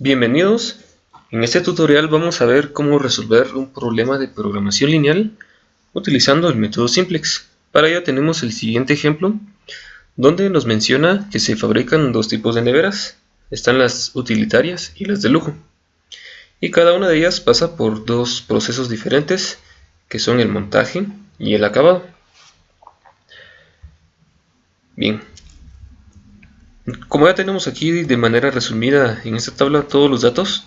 Bienvenidos. En este tutorial vamos a ver cómo resolver un problema de programación lineal utilizando el método simplex. Para ello tenemos el siguiente ejemplo, donde nos menciona que se fabrican dos tipos de neveras. Están las utilitarias y las de lujo. Y cada una de ellas pasa por dos procesos diferentes, que son el montaje y el acabado. Bien. Como ya tenemos aquí de manera resumida en esta tabla todos los datos,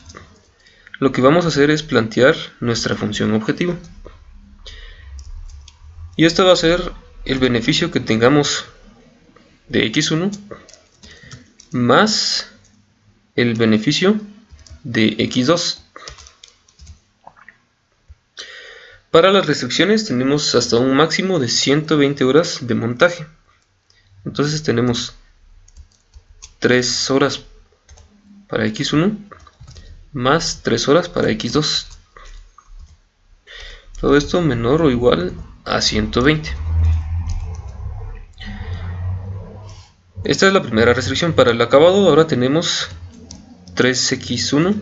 lo que vamos a hacer es plantear nuestra función objetivo. Y esto va a ser el beneficio que tengamos de x1 más el beneficio de x2. Para las restricciones tenemos hasta un máximo de 120 horas de montaje. Entonces tenemos 3 horas para x1 más 3 horas para x2. Todo esto menor o igual a 120. Esta es la primera restricción. Para el acabado ahora tenemos 3x1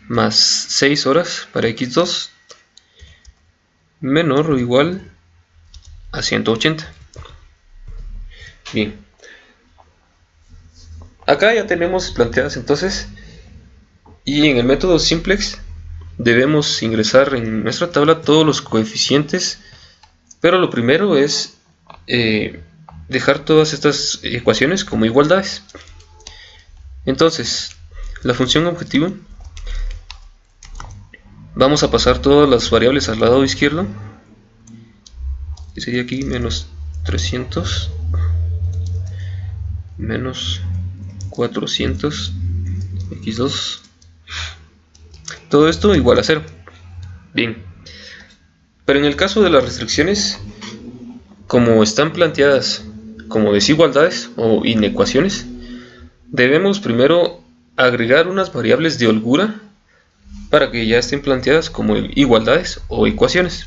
más 6 horas para x2 menor o igual a 180. Bien. Acá ya tenemos planteadas entonces, y en el método simplex debemos ingresar en nuestra tabla todos los coeficientes, pero lo primero es dejar todas estas ecuaciones como igualdades. Entonces, la función objetivo, vamos a pasar todas las variables al lado izquierdo, que sería aquí menos 300 menos 400 x2, todo esto igual a 0. Bien, pero en el caso de las restricciones, como están planteadas como desigualdades o inecuaciones, debemos primero agregar unas variables de holgura para que ya estén planteadas como igualdades o ecuaciones.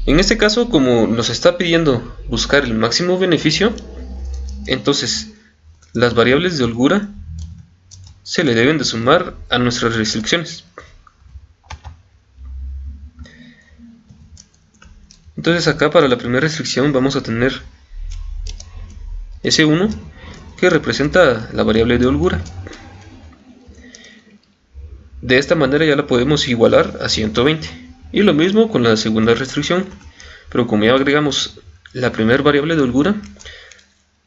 En este caso, como nos está pidiendo buscar el máximo beneficio, entonces las variables de holgura se le deben de sumar a nuestras restricciones. Entonces acá para la primera restricción vamos a tener S1, que representa la variable de holgura. De esta manera ya la podemos igualar a 120. Y lo mismo con la segunda restricción, pero como ya agregamos la primera variable de holgura,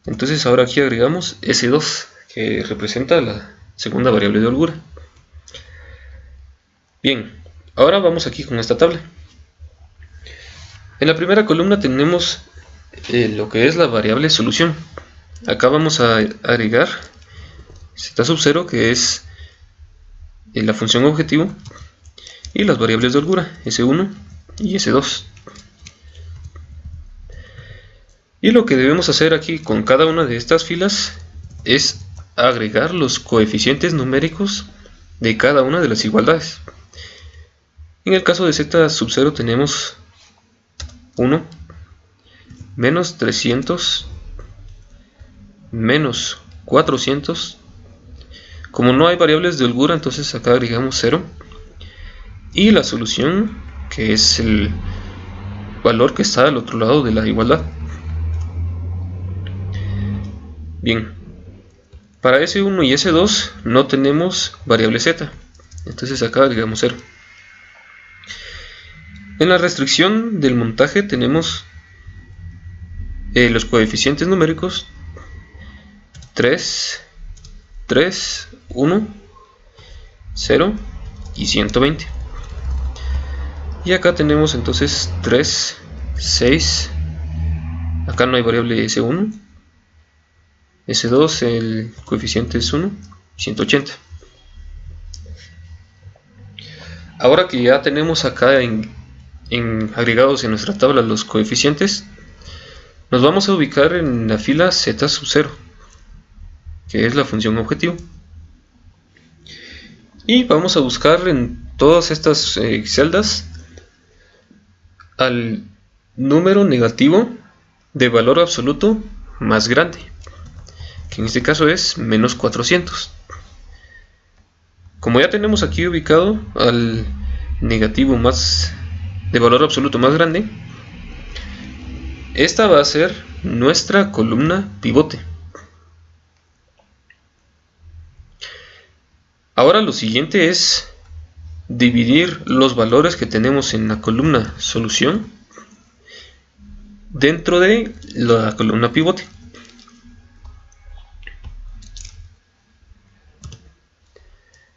entonces ahora aquí agregamos S2, que representa la segunda variable de holgura. Bien, ahora vamos aquí con esta tabla. En la primera columna tenemos lo que es la variable solución. Acá vamos a agregar z sub 0, que es la función objetivo, y las variables de holgura, S1 y S2. Y lo que debemos hacer aquí con cada una de estas filas es agregar los coeficientes numéricos de cada una de las igualdades. En el caso de z sub 0 tenemos 1, menos 300, menos 400. Como no hay variables de holgura, entonces acá agregamos 0. Y la solución, que es el valor que está al otro lado de la igualdad. Bien, para S1 y S2 no tenemos variable z, entonces acá agregamos 0. En la restricción del montaje tenemos los coeficientes numéricos 3, 3, 1, 0 y 120. Y acá tenemos entonces 3, 6, acá no hay variable S1, S2 el coeficiente es 1, 180. Ahora que ya tenemos acá agregados en nuestra tabla los coeficientes, nos vamos a ubicar en la fila z sub 0, que es la función objetivo. Y vamos a buscar en todas estas celdas al número negativo de valor absoluto más grande, que en este caso es menos 400. Como ya tenemos aquí ubicado al negativo más de valor absoluto más grande, esta va a ser nuestra columna pivote. Ahora lo siguiente es dividir los valores que tenemos en la columna solución dentro de la columna pivote.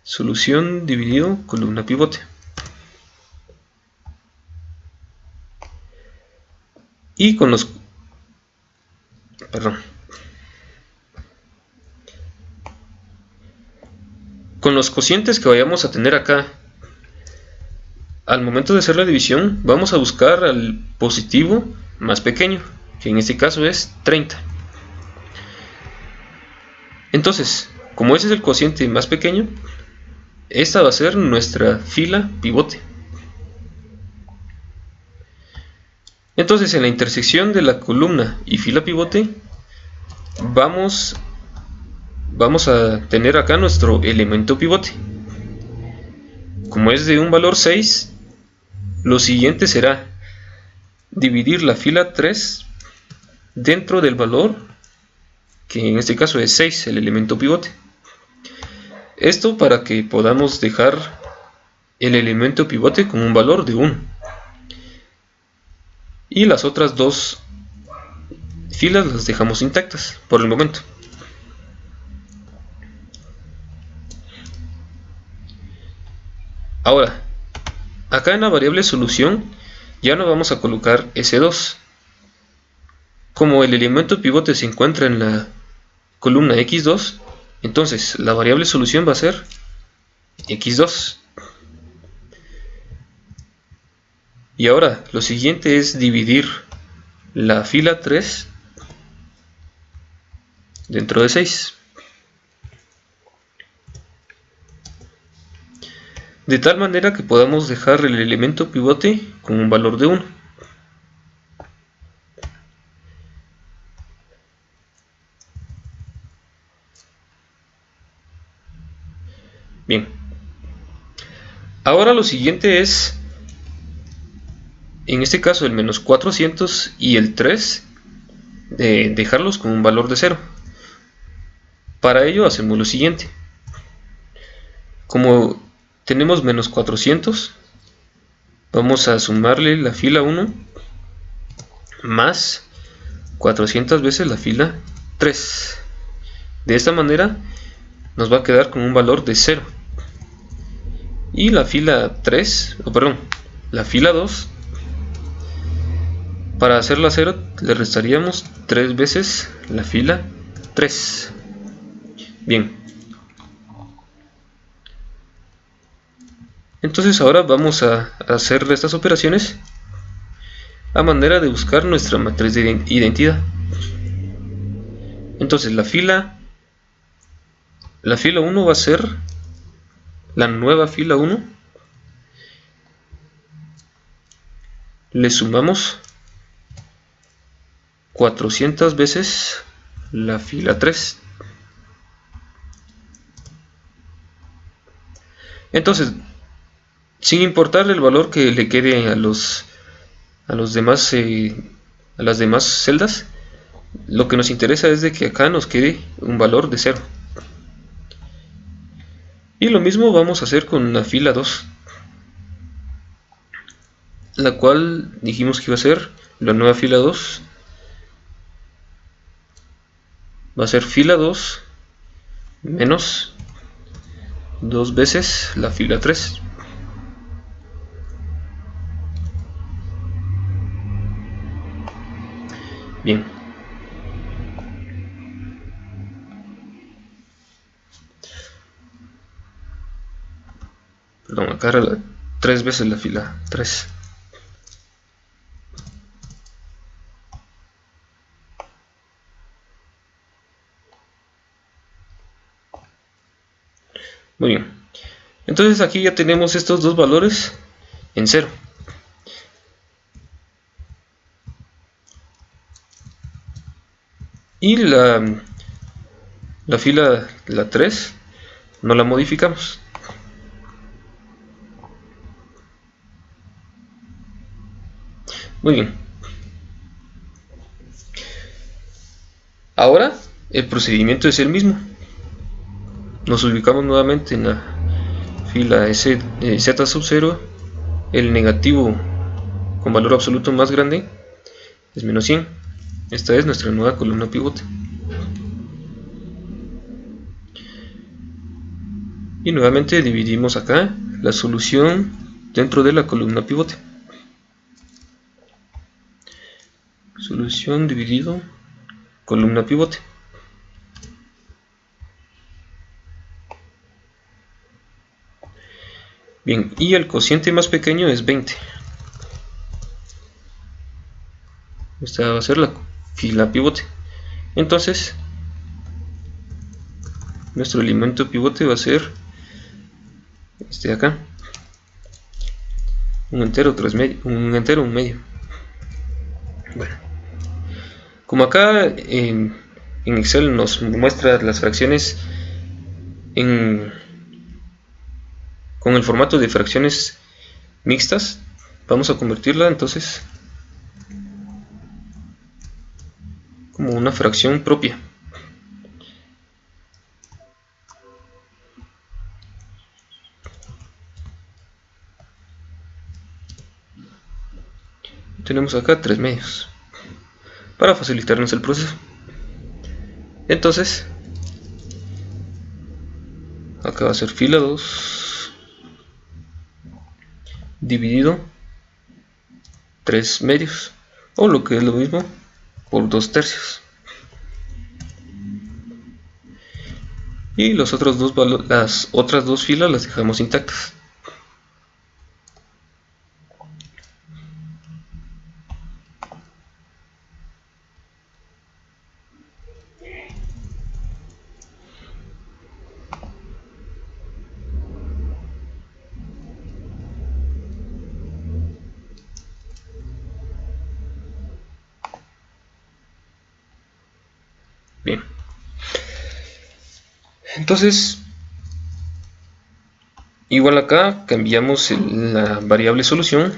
Solución dividido columna pivote. Y con los cocientes que vayamos a tener acá, al momento de hacer la división vamos a buscar al positivo más pequeño, que en este caso es 30. Entonces, como ese es el cociente más pequeño, esta va a ser nuestra fila pivote. Entonces, en la intersección de la columna y fila pivote vamos a tener acá nuestro elemento pivote. Como es de un valor 6, lo siguiente será dividir la fila 3 dentro del valor, que en este caso es 6, el elemento pivote. Esto para que podamos dejar el elemento pivote con un valor de 1. Y las otras dos filas las dejamos intactas por el momento. Ahora, acá en la variable solución ya no vamos a colocar S2. Como el elemento pivote se encuentra en la columna X2, entonces la variable solución va a ser X2. Y ahora lo siguiente es dividir la fila 3 dentro de 6. De tal manera que podamos dejar el elemento pivote con un valor de 1. Bien. Ahora lo siguiente es, en este caso el menos 400 y el 3, dejarlos con un valor de 0. Para ello hacemos lo siguiente. Como tenemos menos 400, vamos a sumarle la fila 1 más 400 veces la fila 3. De esta manera nos va a quedar con un valor de 0. Y la fila 3, la fila 2, para hacerla 0 le restaríamos 3 veces la fila 3. Bien. Entonces ahora vamos a hacer estas operaciones a manera de buscar nuestra matriz de identidad. Entonces la fila 1 va a ser la nueva fila 1. Le sumamos 400 veces la fila 3. Entonces, sin importar el valor que le quede a las demás celdas, lo que nos interesa es de que acá nos quede un valor de 0. Y lo mismo vamos a hacer con la fila 2, la cual dijimos que iba a ser la nueva fila 2. Va a ser fila 2 menos 2 veces la fila 3. Bien. Perdón, acá era 3 veces la fila 3. Muy bien. Entonces aquí ya tenemos estos dos valores en 0. Y La fila, la 3, no la modificamos. Muy bien. Ahora el procedimiento es el mismo. Nos ubicamos nuevamente en la fila Z sub 0. El negativo con valor absoluto más grande es menos 100. Esta es nuestra nueva columna pivote. Y nuevamente dividimos acá la solución dentro de la columna pivote. Solución dividido columna pivote. Bien, y el cociente más pequeño es 20. Esta va a ser la fila pivote. Entonces, nuestro elemento pivote va a ser este de acá. Un entero, un medio. Bueno, como acá en Excel nos muestra las fracciones con el formato de fracciones mixtas, vamos a convertirla entonces como una fracción propia. Tenemos acá 3 medios para facilitarnos el proceso. Entonces, acá va a ser fila 2 dividido 3 medios, o lo que es lo mismo, por 2 tercios. Y las otras dos filas las dejamos intactas. Bien. Entonces, igual acá cambiamos la variable solución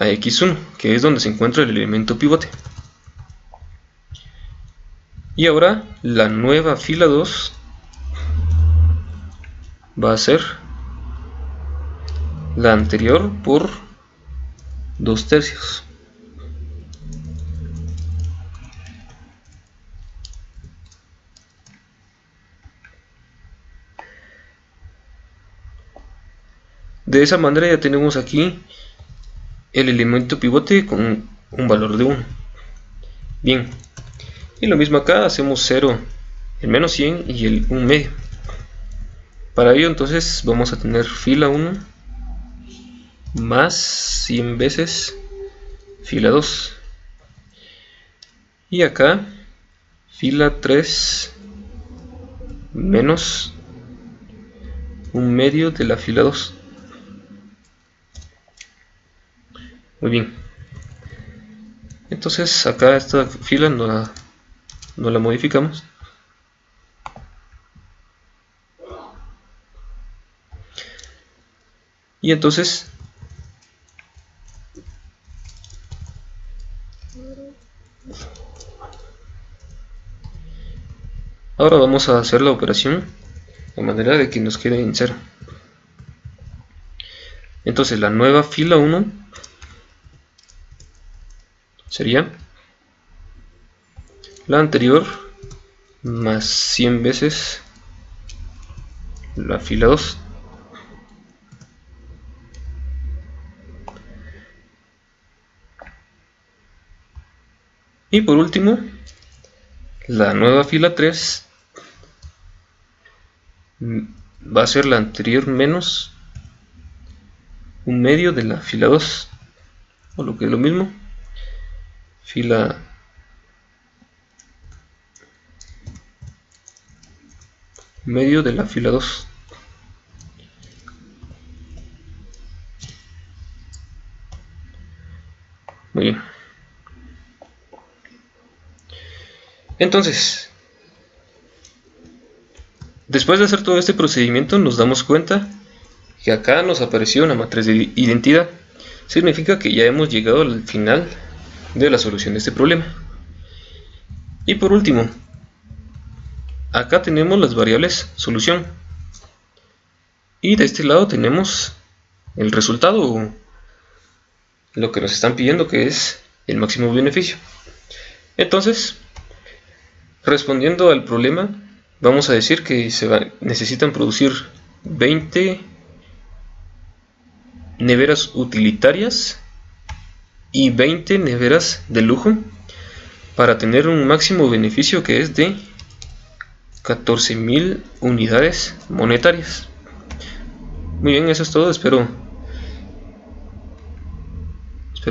a x1, que es donde se encuentra el elemento pivote. Y ahora la nueva fila 2 va a ser la anterior por 2 tercios. De esa manera ya tenemos aquí el elemento pivote con un valor de 1. Bien, y lo mismo acá, hacemos 0, el menos 100 y el 1 medio. Para ello entonces vamos a tener fila 1 más 100 veces fila 2. Y acá fila 3 menos 1 medio de la fila 2. Muy bien. Entonces acá esta fila no la modificamos. Y entonces ahora vamos a hacer la operación de manera de que nos quede en 0. Entonces la nueva fila 1 sería la anterior más 100 veces la fila 2. Y por último, la nueva fila 3 va a ser la anterior menos 1 medio de la fila 2, o lo que es lo mismo, fila medio de la fila 2. Muy bien. Entonces, Después de hacer todo este procedimiento nos damos cuenta que acá nos apareció una matriz de identidad. Significa que ya hemos llegado al final de la solución de este problema. Y por último, acá tenemos las variables solución. Y de este lado tenemos el resultado, o lo que nos están pidiendo, que es el máximo beneficio. Entonces, respondiendo al problema, vamos a decir que necesitan producir 20 neveras utilitarias y 20 neveras de lujo para tener un máximo beneficio que es de 14.000 unidades monetarias. Muy bien, eso es todo. Espero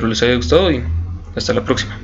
les haya gustado y hasta la próxima.